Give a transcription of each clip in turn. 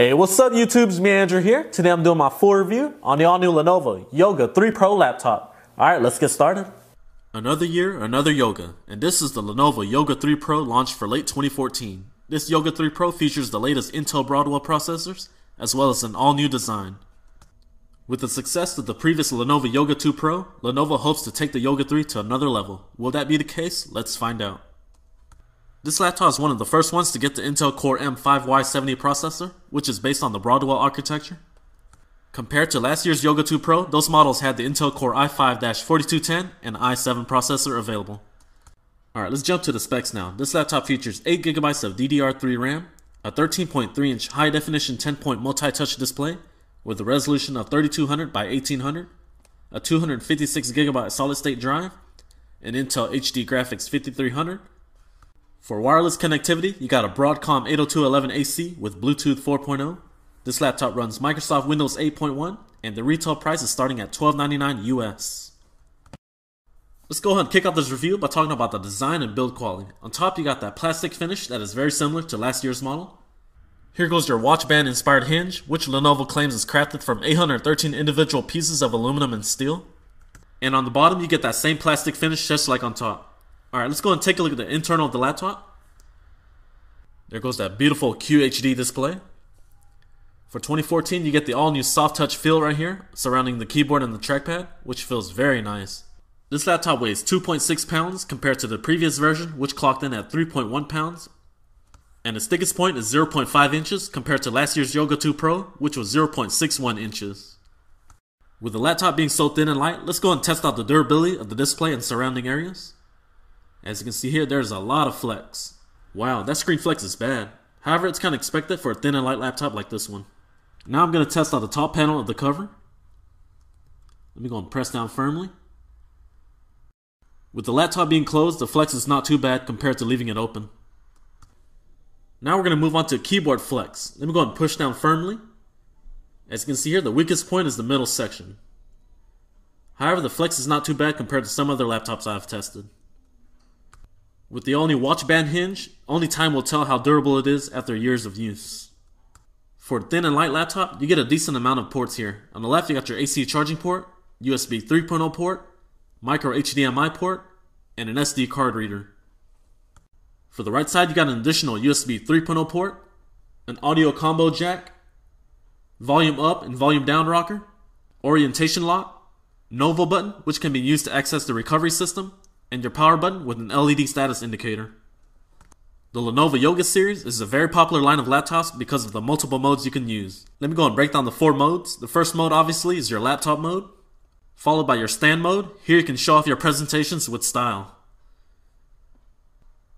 Hey, what's up YouTube's me Andrew here. Today I'm doing my full review on the all-new Lenovo Yoga 3 Pro laptop. Alright, let's get started. Another year, another Yoga, and this is the Lenovo Yoga 3 Pro launched for late 2014. This Yoga 3 Pro features the latest Intel Broadwell processors, as well as an all-new design. With the success of the previous Lenovo Yoga 2 Pro, Lenovo hopes to take the Yoga 3 to another level. Will that be the case? Let's find out. This laptop is one of the first ones to get the Intel Core M5Y70 processor, which is based on the Broadwell architecture. Compared to last year's Yoga 2 Pro, those models had the Intel Core i5-4210 and i7 processor available. Alright, let's jump to the specs now. This laptop features 8GB of DDR3 RAM, a 13.3-inch high-definition 10-point multi-touch display with a resolution of 3200 by 1800, a 256GB solid-state drive, an Intel HD Graphics 5300. For wireless connectivity, you got a Broadcom 802.11ac with Bluetooth 4.0. This laptop runs Microsoft Windows 8.1, and the retail price is starting at $12.99 US. Let's go ahead and kick off this review by talking about the design and build quality. On top, you got that plastic finish that is very similar to last year's model. Here goes your watch band inspired hinge, which Lenovo claims is crafted from 813 individual pieces of aluminum and steel. And on the bottom, you get that same plastic finish just like on top. Alright, let's go ahead and take a look at the internal of the laptop. There goes that beautiful QHD display. For 2014, you get the all-new soft touch feel right here, surrounding the keyboard and the trackpad, which feels very nice. This laptop weighs 2.6 pounds compared to the previous version, which clocked in at 3.1 pounds. And its thickest point is 0.5 inches compared to last year's Yoga 2 Pro, which was 0.61 inches. With the laptop being so thin and light, let's go ahead and test out the durability of the display and surrounding areas. As you can see here, there's a lot of flex. Wow, that screen flex is bad. However, it's kind of expected for a thin and light laptop like this one. Now I'm going to test out the top panel of the cover. Let me go and press down firmly. With the laptop being closed, the flex is not too bad compared to leaving it open. Now we're going to move on to keyboard flex. Let me go and push down firmly. As you can see here, the weakest point is the middle section. However, the flex is not too bad compared to some other laptops I've tested. With the all-new watch band hinge, only time will tell how durable it is after years of use. For a thin and light laptop, you get a decent amount of ports here. On the left, you got your AC charging port, USB 3.0 port, micro HDMI port, and an SD card reader. For the right side, you got an additional USB 3.0 port, an audio combo jack, volume up and volume down rocker, orientation lock, lenovo button, which can be used to access the recovery system, and your power button with an LED status indicator. The Lenovo Yoga series is a very popular line of laptops because of the multiple modes you can use. Let me go and break down the 4 modes. The first mode obviously is your laptop mode, followed by your stand mode. Here you can show off your presentations with style.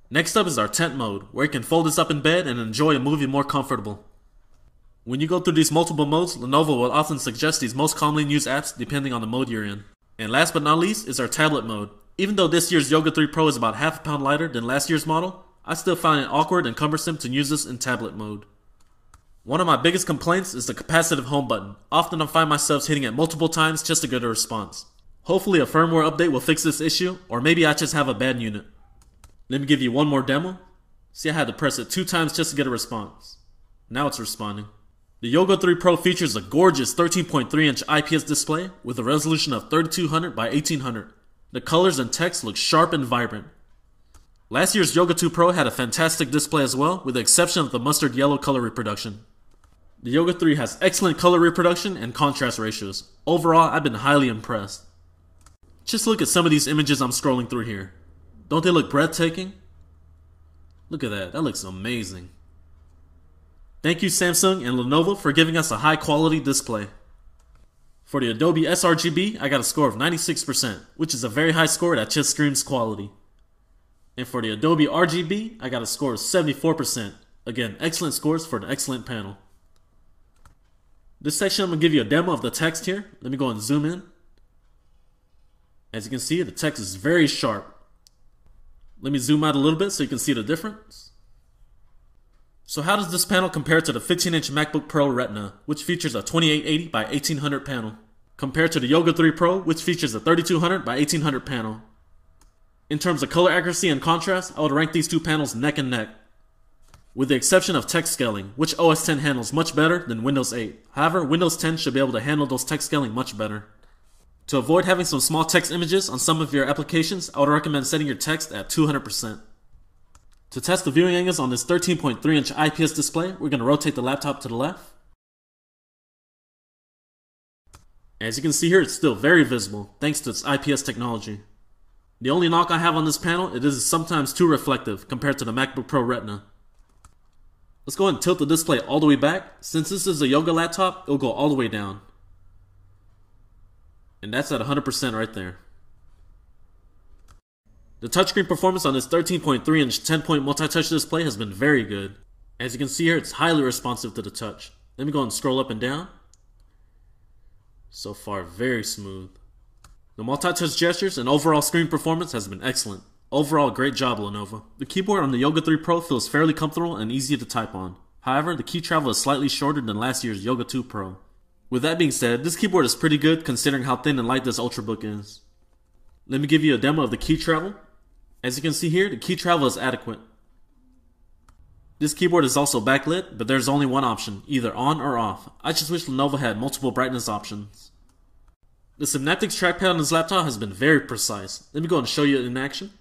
Next up is our tent mode, where you can fold this up in bed and enjoy a movie more comfortable. When you go through these multiple modes, Lenovo will often suggest these most commonly used apps depending on the mode you're in. And last but not least is our tablet mode. Even though this year's Yoga 3 Pro is about half a pound lighter than last year's model, I still find it awkward and cumbersome to use this in tablet mode. One of my biggest complaints is the capacitive home button. Often I find myself hitting it multiple times just to get a response. Hopefully a firmware update will fix this issue, or maybe I just have a bad unit. Let me give you one more demo. See, I had to press it 2 times just to get a response. Now it's responding. The Yoga 3 Pro features a gorgeous 13.3-inch IPS display with a resolution of 3200 by 1800. The colors and text look sharp and vibrant. Last year's Yoga 2 Pro had a fantastic display as well, with the exception of the mustard yellow color reproduction. The Yoga 3 has excellent color reproduction and contrast ratios. Overall, I've been highly impressed. Just look at some of these images I'm scrolling through here. Don't they look breathtaking? Look at that, that looks amazing. Thank you Samsung and Lenovo for giving us a high quality display. For the Adobe sRGB, I got a score of 96%, which is a very high score that just screams quality. And for the Adobe RGB, I got a score of 74%. Again, excellent scores for an excellent panel. This section I'm going to give you a demo of the text here. Let me go and zoom in. As you can see, the text is very sharp. Let me zoom out a little bit so you can see the difference. So how does this panel compare to the 15-inch MacBook Pro Retina, which features a 2880 by 1800 panel, compared to the Yoga 3 Pro, which features a 3200 by 1800 panel? In terms of color accuracy and contrast, I would rank these two panels neck and neck. with the exception of text scaling, which OS X handles much better than Windows 8. However, Windows 10 should be able to handle those text scaling much better. To avoid having some small text images on some of your applications, I would recommend setting your text at 200%. To test the viewing angles on this 13.3-inch IPS display, we're going to rotate the laptop to the left. As you can see here, it's still very visible, thanks to its IPS technology. The only knock I have on this panel, it is sometimes too reflective compared to the MacBook Pro Retina. Let's go ahead and tilt the display all the way back. Since this is a Yoga laptop, it'll go all the way down. And that's at 100% right there. The touchscreen performance on this 13.3-inch 10-point multi-touch display has been very good. As you can see here, it's highly responsive to the touch. Let me go and scroll up and down. So far, very smooth. The multi-touch gestures and overall screen performance has been excellent. Overall, great job, Lenovo. The keyboard on the Yoga 3 Pro feels fairly comfortable and easy to type on. However, the key travel is slightly shorter than last year's Yoga 2 Pro. With that being said, this keyboard is pretty good considering how thin and light this Ultrabook is. Let me give you a demo of the key travel. As you can see here, the key travel is adequate. This keyboard is also backlit, but there's only one option, either on or off. I just wish Lenovo had multiple brightness options. The Synaptics trackpad on this laptop has been very precise. Let me go and show you it in action.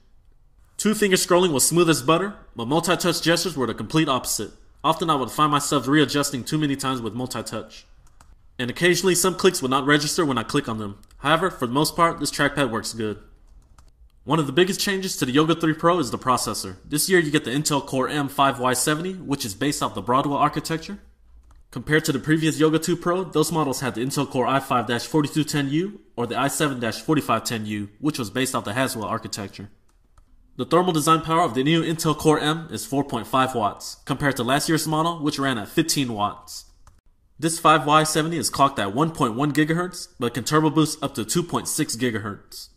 Two-finger scrolling was smooth as butter, but multi-touch gestures were the complete opposite. Often I would find myself readjusting too many times with multi-touch. And occasionally some clicks would not register when I click on them. However, for the most part, this trackpad works good. One of the biggest changes to the Yoga 3 Pro is the processor. This year you get the Intel Core M5Y70, which is based off the Broadwell architecture. Compared to the previous Yoga 2 Pro, those models had the Intel Core i5-4210U or the i7-4510U, which was based off the Haswell architecture. The thermal design power of the new Intel Core M is 4.5 watts, compared to last year's model, which ran at 15 watts. This 5Y70 is clocked at 1.1 GHz, but can turbo boost up to 2.6 GHz.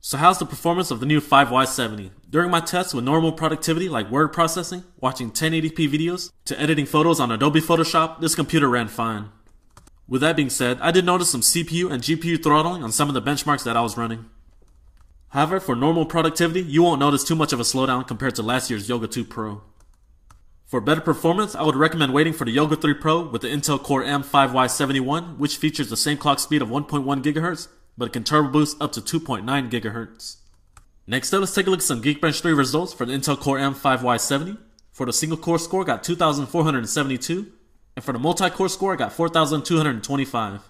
So how's the performance of the new 5Y70? During my tests with normal productivity like word processing, watching 1080p videos, to editing photos on Adobe Photoshop, this computer ran fine. With that being said, I did notice some CPU and GPU throttling on some of the benchmarks that I was running. However, for normal productivity, you won't notice too much of a slowdown compared to last year's Yoga 2 Pro. For better performance, I would recommend waiting for the Yoga 3 Pro with the Intel Core M5Y71, which features the same clock speed of 1.1 GHz, but it can turbo boost up to 2.9 GHz. Next up, let's take a look at some Geekbench 3 results for the Intel Core M5Y70. For the single core score, I got 2,472, and for the multi-core score, I got 4,225.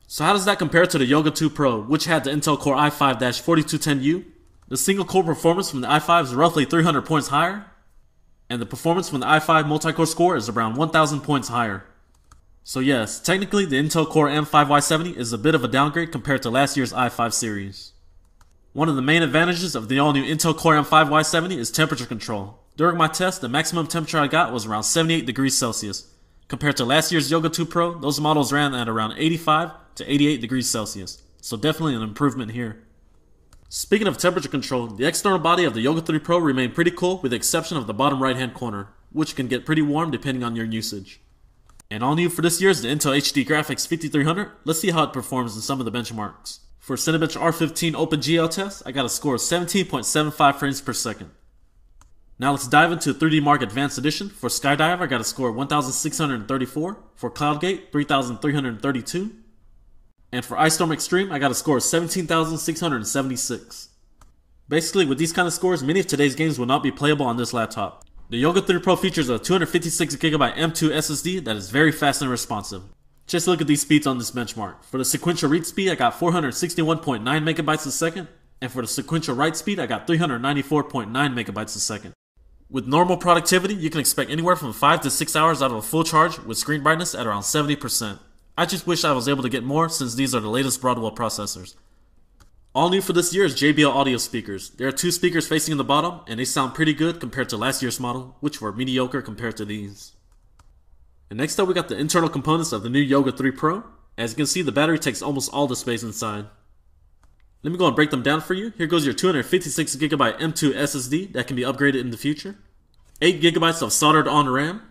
So how does that compare to the Yoga 2 Pro, which had the Intel Core i5-4210U? The single core performance from the i5 is roughly 300 points higher, and the performance from the i5 multi-core score is around 1,000 points higher. So yes, technically the Intel Core M5Y70 is a bit of a downgrade compared to last year's i5 series. One of the main advantages of the all-new Intel Core M5Y70 is temperature control. During my test, the maximum temperature I got was around 78 degrees Celsius. Compared to last year's Yoga 2 Pro, those models ran at around 85 to 88 degrees Celsius. So definitely an improvement here. Speaking of temperature control, the external body of the Yoga 3 Pro remained pretty cool with the exception of the bottom right hand corner, which can get pretty warm depending on your usage. And all new for this year is the Intel HD Graphics 5300. Let's see how it performs in some of the benchmarks. For Cinebench R15 OpenGL test, I got a score of 17.75 frames per second. Now let's dive into 3D Mark Advanced Edition. For Skydive, I got a score of 1,634. For CloudGate, 3,332. And for iStorm Extreme, I got a score of 17,676. Basically, with these kind of scores, many of today's games will not be playable on this laptop. The Yoga 3 Pro features a 256GB M2 SSD that is very fast and responsive. Just look at these speeds on this benchmark. For the sequential read speed, I got 461.9 megabytes a second, and for the sequential write speed, I got 394.9 megabytes a second. With normal productivity, you can expect anywhere from 5 to 6 hours out of a full charge with screen brightness at around 70%. I just wish I was able to get more since these are the latest Broadwell processors. All new for this year is JBL audio speakers. There are two speakers facing in the bottom, and they sound pretty good compared to last year's model, which were mediocre compared to these. And next up we got the internal components of the new Yoga 3 Pro. As you can see, the battery takes almost all the space inside. Let me go and break them down for you. Here goes your 256GB M2 SSD that can be upgraded in the future. 8GB of soldered on RAM.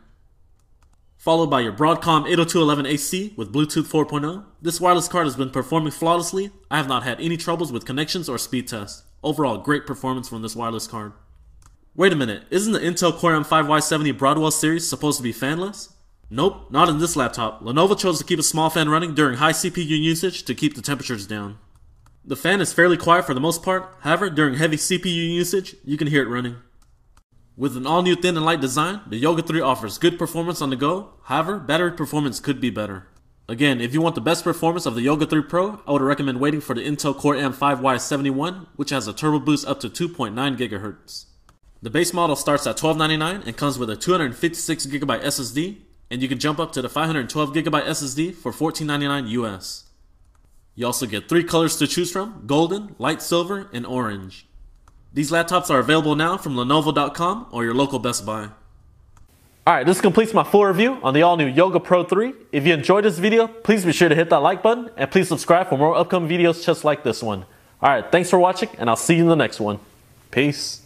Followed by your Broadcom 802.11ac with Bluetooth 4.0. This wireless card has been performing flawlessly. I have not had any troubles with connections or speed tests. Overall, great performance from this wireless card. Wait a minute, isn't the Intel Core M5Y70 Broadwell series supposed to be fanless? Nope, not in this laptop. Lenovo chose to keep a small fan running during high CPU usage to keep the temperatures down. The fan is fairly quiet for the most part, however, during heavy CPU usage, you can hear it running. With an all-new thin and light design, the Yoga 3 offers good performance on the go, however, battery performance could be better. Again, if you want the best performance of the Yoga 3 Pro, I would recommend waiting for the Intel Core M5Y71, which has a turbo boost up to 2.9 GHz. The base model starts at $1299 and comes with a 256GB SSD, and you can jump up to the 512GB SSD for $1499 US. You also get 3 colors to choose from: golden, light silver, and orange. These laptops are available now from lenovo.com or your local Best Buy. Alright, this completes my full review on the all-new Yoga Pro 3. If you enjoyed this video, please be sure to hit that like button, and please subscribe for more upcoming videos just like this one. Alright, thanks for watching, and I'll see you in the next one. Peace.